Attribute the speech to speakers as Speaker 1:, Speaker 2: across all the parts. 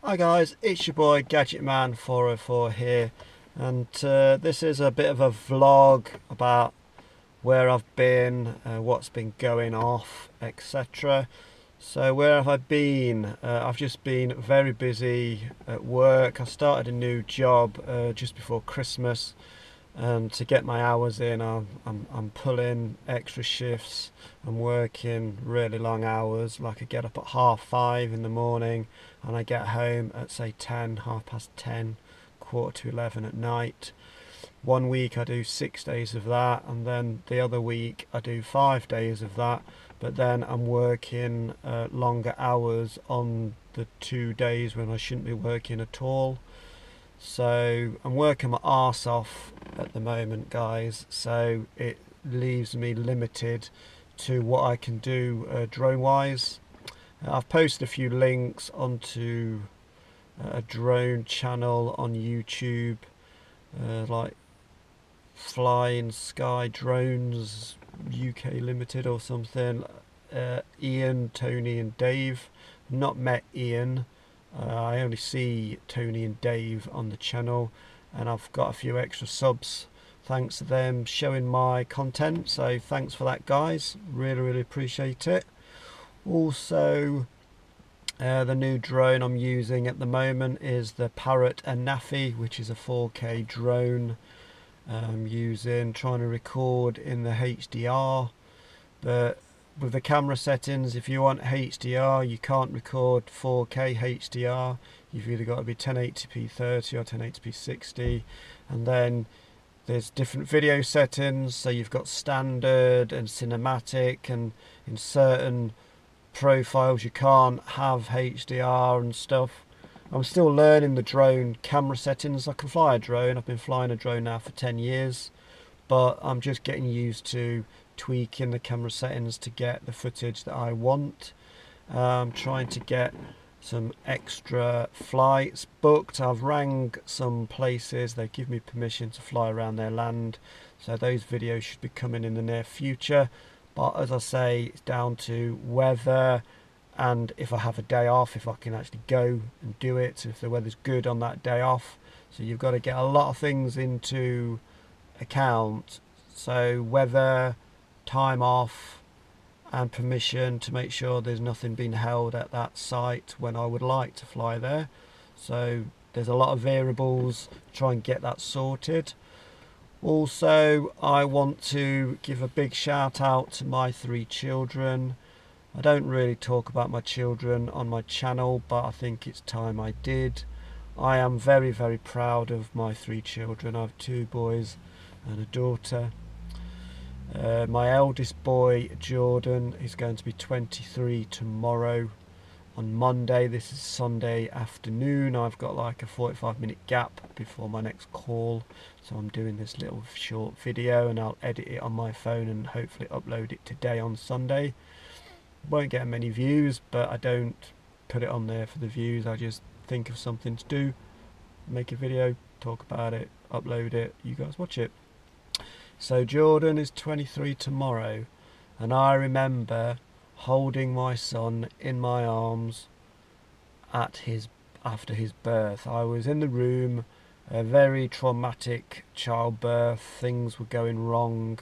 Speaker 1: Hi guys, it's your boy Gadget Man 404 here, and this is a bit of a vlog about where I've been, what's been going off, etc. So where have I been? I've just been very busy at work. I started a new job just before Christmas, and to get my hours in, I'm pulling extra shifts. I'm working really long hours. Like I get up at 5:30 in the morning, and I get home at say 10, 10:30, quarter to 11 at night. One week I do 6 days of that, and then the other week I do 5 days of that. But then I'm working longer hours on the 2 days when I shouldn't be working at all. So I'm working my arse off at the moment, guys. So it leaves me limited to what I can do drone wise. I've posted a few links onto a drone channel on YouTube, like Flying Sky Drones UK Limited or something. Ian, Tony, and Dave. Not met Ian. I only see Tony and Dave on the channel, and I've got a few extra subs thanks to them showing my content. So thanks for that, guys. Really appreciate it. Also, the new drone I'm using at the moment is the Parrot Anafi, which is a 4K drone. I'm trying to record in the HDR, but with the camera settings, if you want HDR, you can't record 4K HDR. You've either got to be 1080p 30 or 1080p 60, and then there's different video settings. So you've got standard and cinematic, and in certain profiles you can't have HDR and stuff. I'm still learning the drone camera settings. I can fly a drone. I've been flying a drone now for 10 years, but I'm just getting used to tweaking the camera settings to get the footage that I want. I'm trying to get some extra flights booked. I've rang some places. They give me permission to fly around their land, so those videos should be coming in the near future. But as I say, it's down to weather, and if I have a day off, if I can actually go and do it, if the weather's good on that day off. So you've got to get a lot of things into account. So weather, time off, and permission to make sure there's nothing being held at that site when I would like to fly there. So there's a lot of variables, try and get that sorted. Also, I want to give a big shout out to my 3 children. I don't really talk about my children on my channel, but I think it's time I did. I am very proud of my 3 children. I have 2 boys and a daughter. My eldest boy, Jordan, is going to be 23 tomorrow. On Monday, this is Sunday afternoon, I've got like a 45-minute gap before my next call. So I'm doing this little short video, and I'll edit it on my phone and hopefully upload it today on Sunday. Won't get many views, but I don't put it on there for the views. I just think of something to do, make a video, talk about it, upload it, you guys watch it. So Jordan is 23 tomorrow, and I remember holding my son in my arms after his birth. I was in the room, a very traumatic childbirth, things were going wrong.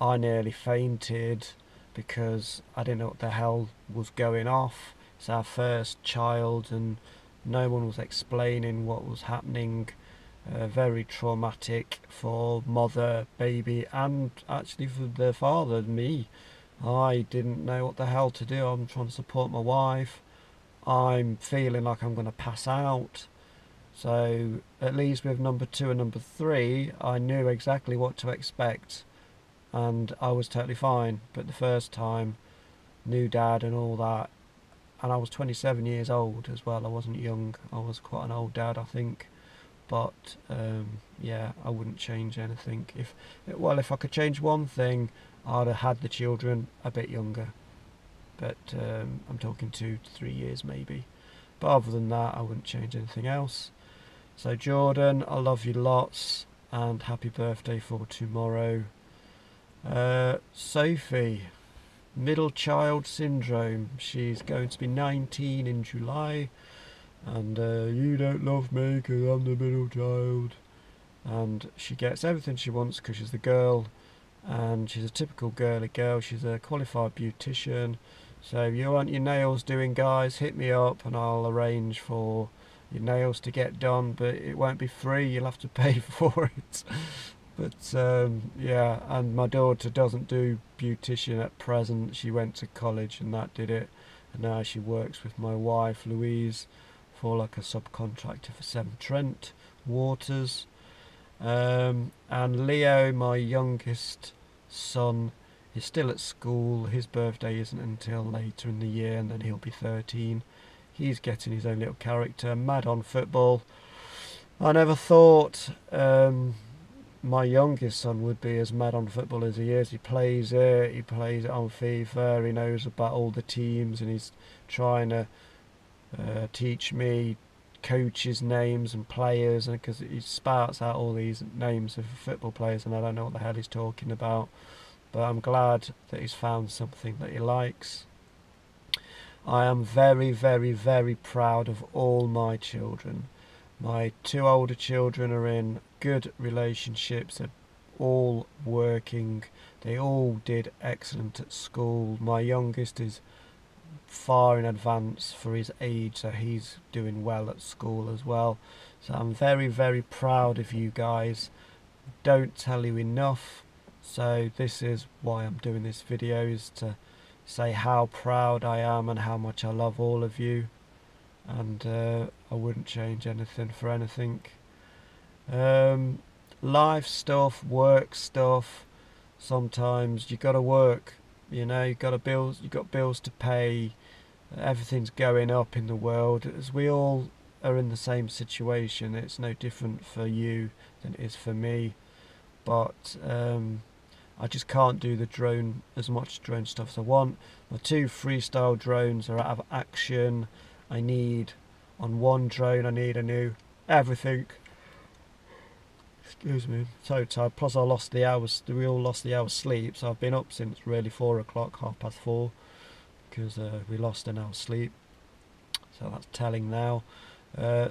Speaker 1: I nearly fainted because I didn't know what the hell was going off. It's our first child, and no one was explaining what was happening. Very traumatic for mother, baby, and actually for the father, me. I didn't know what the hell to do. I'm trying to support my wife. I'm feeling like I'm going to pass out. So at least with number 2 and number 3, I knew exactly what to expect, and I was totally fine. But the first time, new dad and all that, and I was 27 years old as well. I wasn't young. I was quite an old dad, I think. But yeah, I wouldn't change anything. If I could change one thing, I'd have had the children a bit younger. But I'm talking 2 to 3 years maybe. But other than that, I wouldn't change anything else. So Jordan, I love you lots, and happy birthday for tomorrow. Sophie, middle child syndrome. She's going to be 19 in July. and you don't love me because I'm the middle child. And she gets everything she wants because she's the girl, and she's a typical girly girl. She's a qualified beautician. So if you want your nails doing, guys, hit me up and I'll arrange for your nails to get done, but it won't be free, you'll have to pay for it. But yeah, and my daughter doesn't do beautician at present. She went to college and that did it, and now she works with my wife Louise for like a subcontractor for Severn Trent Waters. And Leo, my youngest son, is still at school. His birthday isn't until later in the year, and then he'll be 13. He's getting his own little character, mad on football. I never thought my youngest son would be as mad on football as he is. He plays it on FIFA, he knows about all the teams, and he's trying to teach me coaches' names and players, and because he spouts out all these names of football players and I don't know what the hell he's talking about. But I'm glad that he's found something that he likes. I am very, very, very proud of all my children. My two older children are in good relationships. They're all working. They all did excellent at school. My youngest is far in advance for his age, so he's doing well at school as well. So I'm very, very proud of you guys. Don't tell you enough. So this is why I'm doing this video, is to say how proud I am and how much I love all of you, and I wouldn't change anything for anything. Life stuff, work stuff, sometimes you gotta work, you know, you got bills to pay, everything's going up in the world, as we all are in the same situation. It's no different for you than it is for me, but I just can't do as much drone stuff as I want. My two freestyle drones are out of action. On one drone I need a new everything. Excuse me, so tired. Plus we all lost the hour's sleep, so I've been up since really 4 o'clock, 4:30, because we lost an hour's sleep. So that's telling now.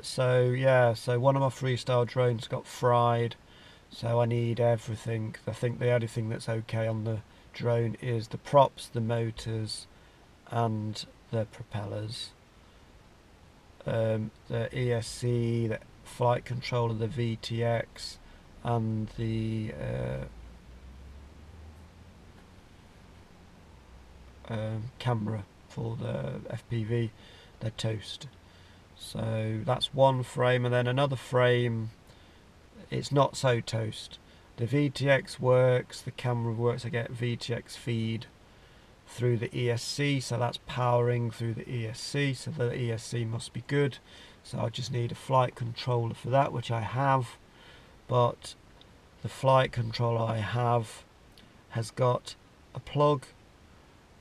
Speaker 1: So yeah, so one of my freestyle drones got fried. So I need everything. I think the only thing that's okay on the drone is the props, the motors, and the propellers. The ESC, the flight controller, the VTX, and the camera for the FPV, they're toast. So that's one frame, and then another frame, it's not so toast. The VTX works, the camera works. I get VTX feed through the ESC, so that's powering through the ESC, so the ESC must be good. So I just need a flight controller for that, which I have, but the flight controller I have has got a plug,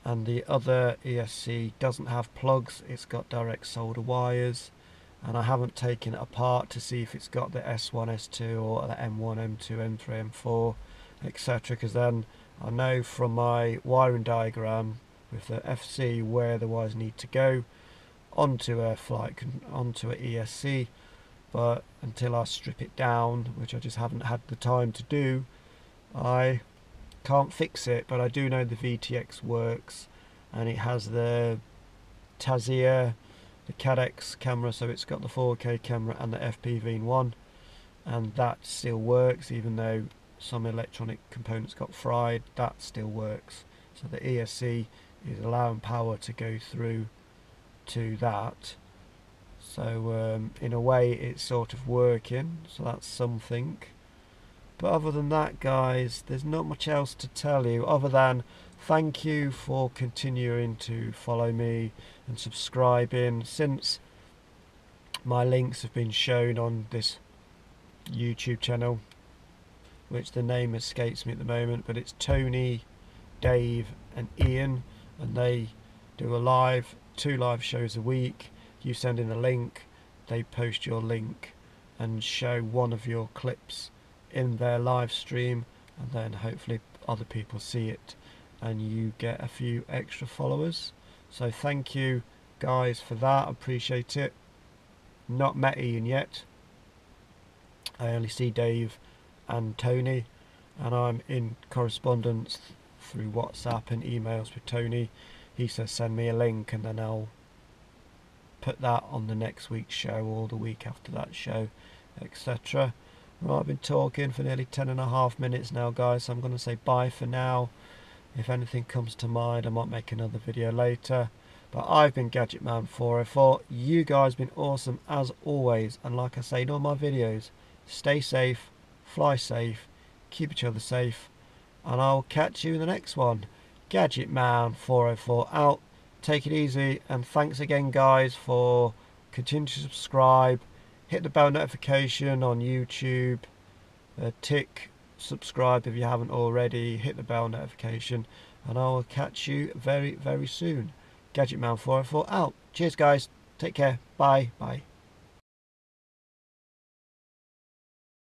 Speaker 1: and the other ESC doesn't have plugs. It's got direct solder wires, and I haven't taken it apart to see if it's got the S1, S2 or the M1, M2, M3, M4, etc., because then I know from my wiring diagram with the FC where the wires need to go onto a ESC. But until I strip it down, which I just haven't had the time to do, I can't fix it. But I do know the VTX works, and it has the Tazia, the Cadex camera, so it's got the 4K camera and the FPV in one, and that still works even though some electronic components got fried. That still works, so the ESC is allowing power to go through to that. So in a way it's sort of working, so that's something. But other than that, guys, there's not much else to tell you other than thank you for continuing to follow me and subscribing. Since my links have been shown on this YouTube channel, which the name escapes me at the moment, but it's Tony, Dave and Ian, and they do two live shows a week. You send in a link, they post your link and show one of your clips in their live stream, and then hopefully other people see it and you get a few extra followers. So thank you guys for that, I appreciate it. not met Ian yet. I only see Dave and Tony, and I'm in correspondence through WhatsApp and emails with Tony. He says send me a link, and then I'll put that on the next week's show or the week after that show, etc. Right, I've been talking for nearly 10.5 minutes now, guys, so I'm going to say bye for now. If anything comes to mind, I might make another video later. But I've been GadgetMan404. You guys have been awesome as always, and like I say in all my videos, stay safe, fly safe, keep each other safe, and I'll catch you in the next one. GadgetMan404 out. Take it easy, and thanks again, guys, for continuing to subscribe. Hit the bell notification on YouTube. Tick subscribe if you haven't already. Hit the bell notification, and I will catch you very, very soon. GadgetMan404 out. Cheers, guys. Take care. Bye. Bye.